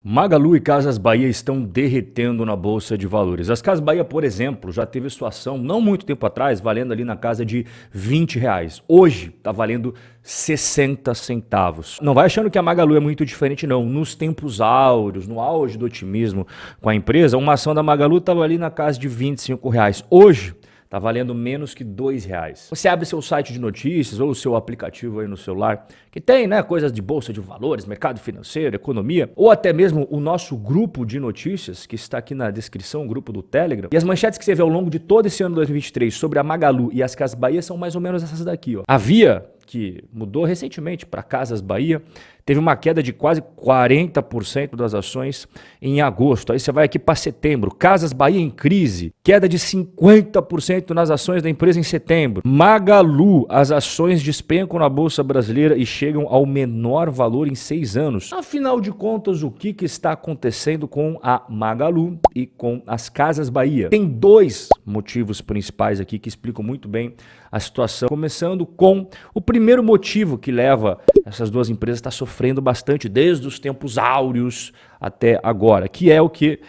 Magalu e Casas Bahia estão derretendo na Bolsa de Valores. As Casas Bahia, por exemplo, já teve sua ação não muito tempo atrás, valendo ali na casa de R$ 20. Hoje está valendo 60 centavos. Não vai achando que a Magalu é muito diferente, não. Nos tempos áureos, no auge do otimismo com a empresa, uma ação da Magalu estava ali na casa de R$ 25. Hoje está valendo menos que R$ 2. Você abre seu site de notícias ou o seu aplicativo aí no celular, que tem, né, coisas de bolsa de valores, mercado financeiro, economia, ou até mesmo o nosso grupo de notícias, que está aqui na descrição, o grupo do Telegram. E as manchetes que você vê ao longo de todo esse ano 2023 sobre a Magalu e as Casas Bahia são mais ou menos essas daqui, ó. A Via, que mudou recentemente para Casas Bahia, teve uma queda de quase 40% das ações em agosto. Aí você vai aqui para setembro. Casas Bahia em crise, queda de 50% nas ações da empresa em setembro. Magalu, as ações despencam na Bolsa Brasileira e chegam ao menor valor em 6 anos. Afinal de contas, o que está acontecendo com a Magalu e com as Casas Bahia? Tem dois motivos principais aqui que explicam muito bem a situação. Começando com o primeiro motivo que leva essas duas empresas a estar sofrendo bastante desde os tempos áureos até agora, que é o que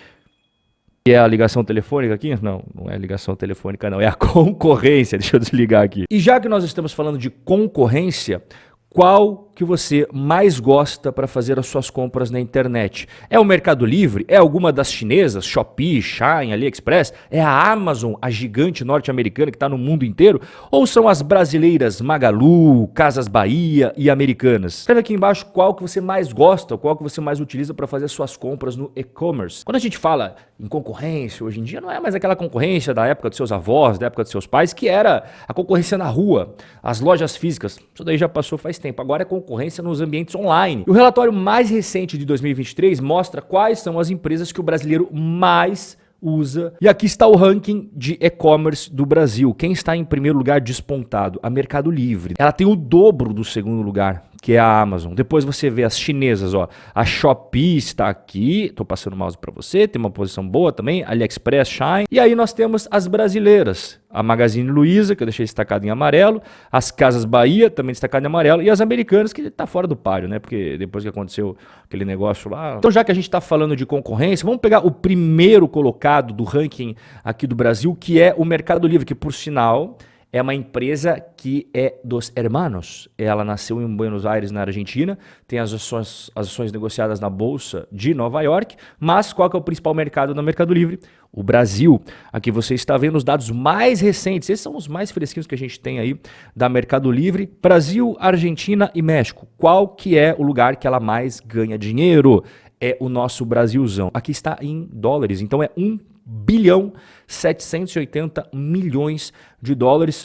é a ligação telefônica aqui? Não, não é ligação telefônica não, é a concorrência. Deixa eu desligar aqui. E já que nós estamos falando de concorrência, qual que você mais gosta para fazer as suas compras na internet? É o Mercado Livre? É alguma das chinesas? Shopee, Shein, AliExpress? É a Amazon, a gigante norte-americana que está no mundo inteiro? Ou são as brasileiras Magalu, Casas Bahia e Americanas? Escreve aqui embaixo qual que você mais gosta, qual que você mais utiliza para fazer as suas compras no e-commerce. Quando a gente fala em concorrência, hoje em dia não é mais aquela concorrência da época dos seus avós, da época dos seus pais, que era a concorrência na rua, as lojas físicas. Isso daí já passou faz tempo. Agora é concorrência nos ambientes online. E o relatório mais recente de 2023 mostra quais são as empresas que o brasileiro mais usa. E aqui está o ranking de e-commerce do Brasil. Quem está em primeiro lugar despontado? A Mercado Livre. Ela tem o dobro do segundo lugar, que é a Amazon. Depois você vê as chinesas, ó. A Shopee está aqui. Tô passando o mouse para você. Tem uma posição boa também. AliExpress, Shein. E aí nós temos as brasileiras. A Magazine Luiza, que eu deixei destacado em amarelo. As Casas Bahia, também destacado em amarelo. E as Americanas, que tá fora do páreo, né? Porque depois que aconteceu aquele negócio lá. Então, já que a gente tá falando de concorrência, vamos pegar o primeiro colocado do ranking aqui do Brasil, que é o Mercado Livre, que por sinal é uma empresa que é dos hermanos. Ela nasceu em Buenos Aires, na Argentina, tem as ações negociadas na Bolsa de Nova York, mas qual que é o principal mercado no Mercado Livre? O Brasil. Aqui você está vendo os dados mais recentes, esses são os mais fresquinhos que a gente tem aí da Mercado Livre. Brasil, Argentina e México. Qual que é o lugar que ela mais ganha dinheiro? É o nosso Brasilzão. Aqui está em dólares, então é 1,780 bilhões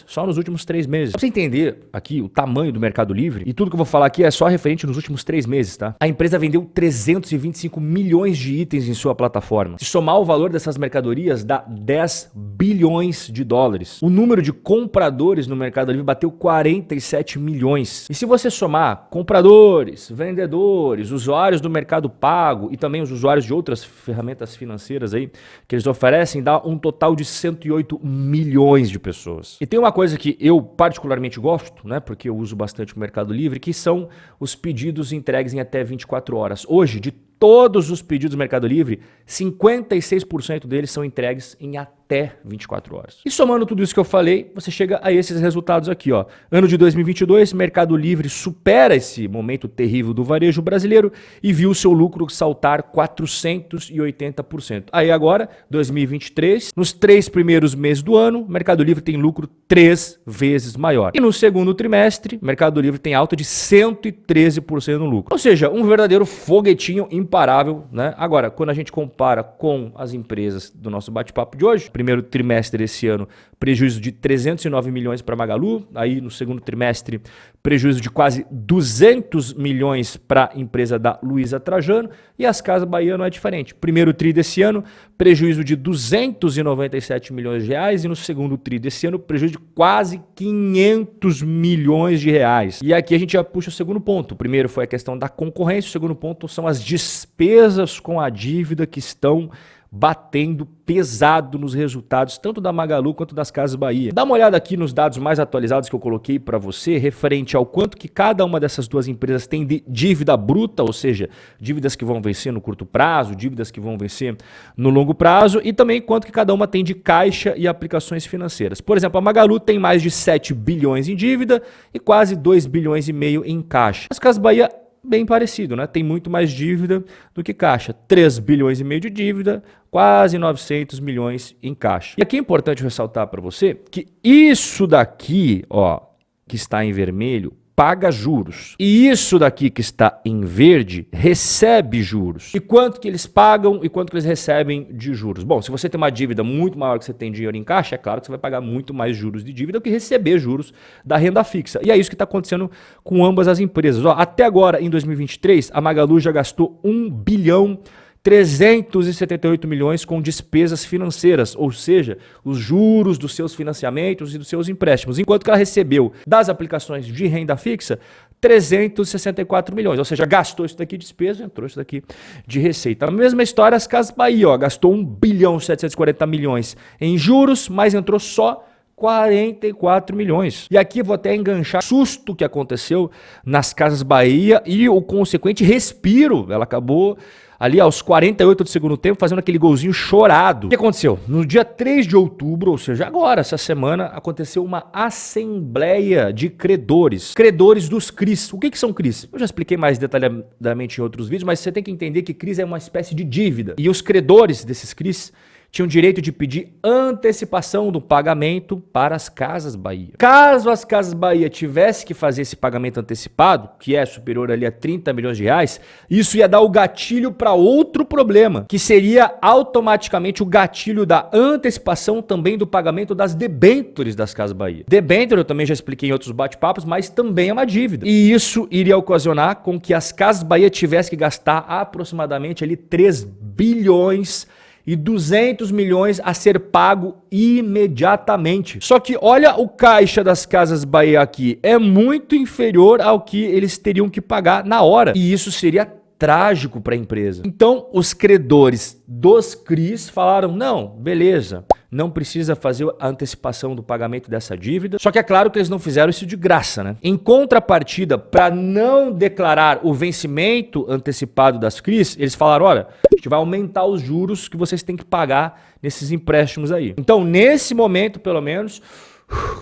só nos últimos 3 meses. Pra você entender aqui o tamanho do Mercado Livre, e tudo que eu vou falar aqui é só referente nos últimos 3 meses, tá? A empresa vendeu 325 milhões de itens em sua plataforma. Se somar o valor dessas mercadorias, dá 10 bilhões de dólares. O número de compradores no Mercado Livre bateu 47 milhões. E se você somar compradores, vendedores, usuários do Mercado Pago e também os usuários de outras ferramentas financeiras aí que eles oferecem, dá um total de 108 milhões de pessoas. E tem uma coisa que eu particularmente gosto, né, porque eu uso bastante o Mercado Livre, que são os pedidos entregues em até 24 horas. Hoje, de todos os pedidos do Mercado Livre, 56% deles são entregues em até 24 horas. E somando tudo isso que eu falei, você chega a esses resultados aqui, ó. Ano de 2022, Mercado Livre supera esse momento terrível do varejo brasileiro e viu seu lucro saltar 480%. Aí agora, 2023, nos 3 primeiros meses do ano, Mercado Livre tem lucro 3 vezes maior. E no segundo trimestre, Mercado Livre tem alta de 113% no lucro. Ou seja, um verdadeiro foguetinho imparável, né? Agora, quando a gente compara com as empresas do nosso bate-papo de hoje, primeiro trimestre desse ano, prejuízo de 309 milhões para Magalu, aí no segundo trimestre, prejuízo de quase 200 milhões para a empresa da Luiza Trajano, e as Casas Bahia não é diferente. Primeiro tri desse ano, prejuízo de 297 milhões de reais, e no segundo tri desse ano, prejuízo de quase 500 milhões de reais. E aqui a gente já puxa o segundo ponto. O primeiro foi a questão da concorrência, o segundo ponto são as despesas com a dívida que estão batendo pesado nos resultados, tanto da Magalu quanto das Casas Bahia. Dá uma olhada aqui nos dados mais atualizados que eu coloquei para você, referente ao quanto que cada uma dessas duas empresas tem de dívida bruta, ou seja, dívidas que vão vencer no curto prazo, dívidas que vão vencer no longo prazo, e também quanto que cada uma tem de caixa e aplicações financeiras. Por exemplo, a Magalu tem mais de 7 bilhões em dívida e quase 2 bilhões e meio em caixa. As Casas Bahia, bem parecido, né? Tem muito mais dívida do que caixa. 3 bilhões e meio de dívida, quase 900 milhões em caixa. E aqui é importante ressaltar para você que isso daqui, ó, que está em vermelho, paga juros. E isso daqui que está em verde recebe juros. E quanto que eles pagam e quanto que eles recebem de juros? Bom, se você tem uma dívida muito maior que você tem dinheiro em caixa, é claro que você vai pagar muito mais juros de dívida do que receber juros da renda fixa. E é isso que está acontecendo com ambas as empresas. Ó, até agora, em 2023, a Magalu já gastou 1 bilhão 378 milhões com despesas financeiras, ou seja, os juros dos seus financiamentos e dos seus empréstimos, enquanto que ela recebeu das aplicações de renda fixa 364 milhões, ou seja, gastou isso daqui de despesa, entrou isso daqui de receita. A mesma história as Casas Bahia, ó, gastou 1 bilhão 740 milhões em juros, mas entrou só 44 milhões. E aqui vou até enganchar o susto que aconteceu nas Casas Bahia e o consequente respiro. Ela acabou ali aos 48 do segundo tempo fazendo aquele golzinho chorado. O que aconteceu? No dia 3 de outubro, ou seja, agora, essa semana, aconteceu uma assembleia de credores. Credores dos CRIs. O que são CRIs? Eu já expliquei mais detalhadamente em outros vídeos, mas você tem que entender que CRIs é uma espécie de dívida. E os credores desses CRIs tinham direito de pedir antecipação do pagamento para as Casas Bahia. Caso as Casas Bahia tivesse que fazer esse pagamento antecipado, que é superior ali a 30 milhões de reais, isso ia dar o gatilho para outro problema, que seria automaticamente o gatilho da antecipação também do pagamento das debêntures das Casas Bahia. Debênture eu também já expliquei em outros bate-papos, mas também é uma dívida. E isso iria ocasionar com que as Casas Bahia tivessem que gastar aproximadamente ali 3 bilhões e 200 milhões a ser pago imediatamente. Só que olha o caixa das Casas Bahia aqui, é muito inferior ao que eles teriam que pagar na hora. E isso seria trágico para a empresa. Então, os credores dos CRIs falaram, não, beleza, não precisa fazer a antecipação do pagamento dessa dívida. Só que é claro que eles não fizeram isso de graça, né? Em contrapartida, para não declarar o vencimento antecipado das CRIs, eles falaram, olha, a gente vai aumentar os juros que vocês têm que pagar nesses empréstimos aí. Então, nesse momento, pelo menos,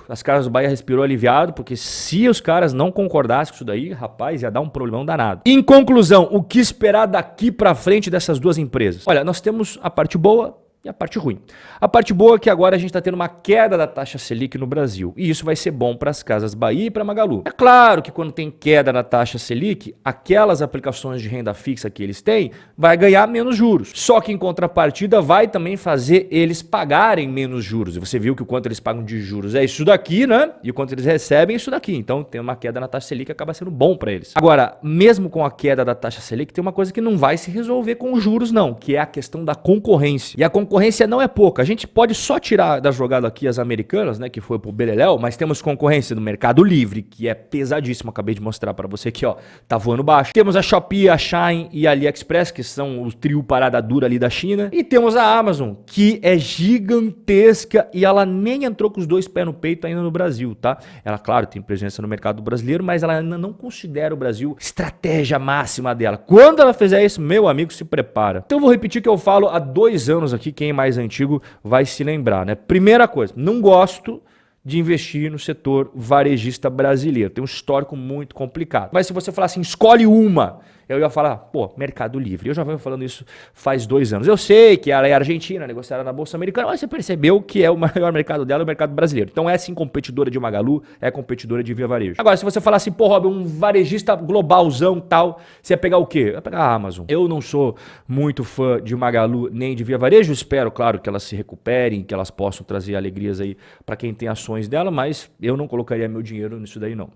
as Casas Bahia respirou aliviado, porque se os caras não concordassem com isso daí, rapaz, ia dar um problemão danado. Em conclusão, o que esperar daqui pra frente dessas duas empresas? Olha, nós temos a parte boa e a parte ruim. A parte boa é que agora a gente está tendo uma queda da taxa Selic no Brasil. E isso vai ser bom para as Casas Bahia e para a Magalu. É claro que quando tem queda na taxa Selic, aquelas aplicações de renda fixa que eles têm vai ganhar menos juros. Só que em contrapartida vai também fazer eles pagarem menos juros. E você viu que o quanto eles pagam de juros é isso daqui, né? E o quanto eles recebem é isso daqui. Então tem uma queda na taxa Selic que acaba sendo bom para eles. Agora, mesmo com a queda da taxa Selic, tem uma coisa que não vai se resolver com os juros não, que é a questão da concorrência. E a concorrência não é pouca. A gente pode só tirar da jogada aqui as americanas, né, que foi pro beleléu, mas temos concorrência no Mercado Livre, que é pesadíssimo. Acabei de mostrar para você aqui, ó, tá voando baixo. Temos a Shopee, a Shein e a AliExpress, que são o trio parada dura ali da China. E temos a Amazon, que é gigantesca e ela nem entrou com os dois pés no peito ainda no Brasil, tá? Ela, claro, tem presença no mercado brasileiro, mas ela ainda não considera o Brasil estratégia máxima dela. Quando ela fizer isso, meu amigo, se prepara. Então eu vou repetir o que eu falo há 2 anos aqui, quem é mais antigo vai se lembrar, né? Primeira coisa, não gosto de investir no setor varejista brasileiro. Tem um histórico muito complicado. Mas se você falar assim, escolhe uma, eu ia falar, pô, Mercado Livre. Eu já venho falando isso faz 2 anos. Eu sei que ela é argentina, negociada na Bolsa Americana, mas você percebeu que é o maior mercado dela, é o mercado brasileiro. Então é sim competidora de Magalu, é competidora de Via Varejo. Agora, se você falar assim, pô, Rob, um varejista globalzão tal, você ia pegar o quê? Eu ia pegar a Amazon. Eu não sou muito fã de Magalu nem de Via Varejo. Espero, claro, que elas se recuperem, que elas possam trazer alegrias aí para quem tem ações dela, mas eu não colocaria meu dinheiro nisso daí não.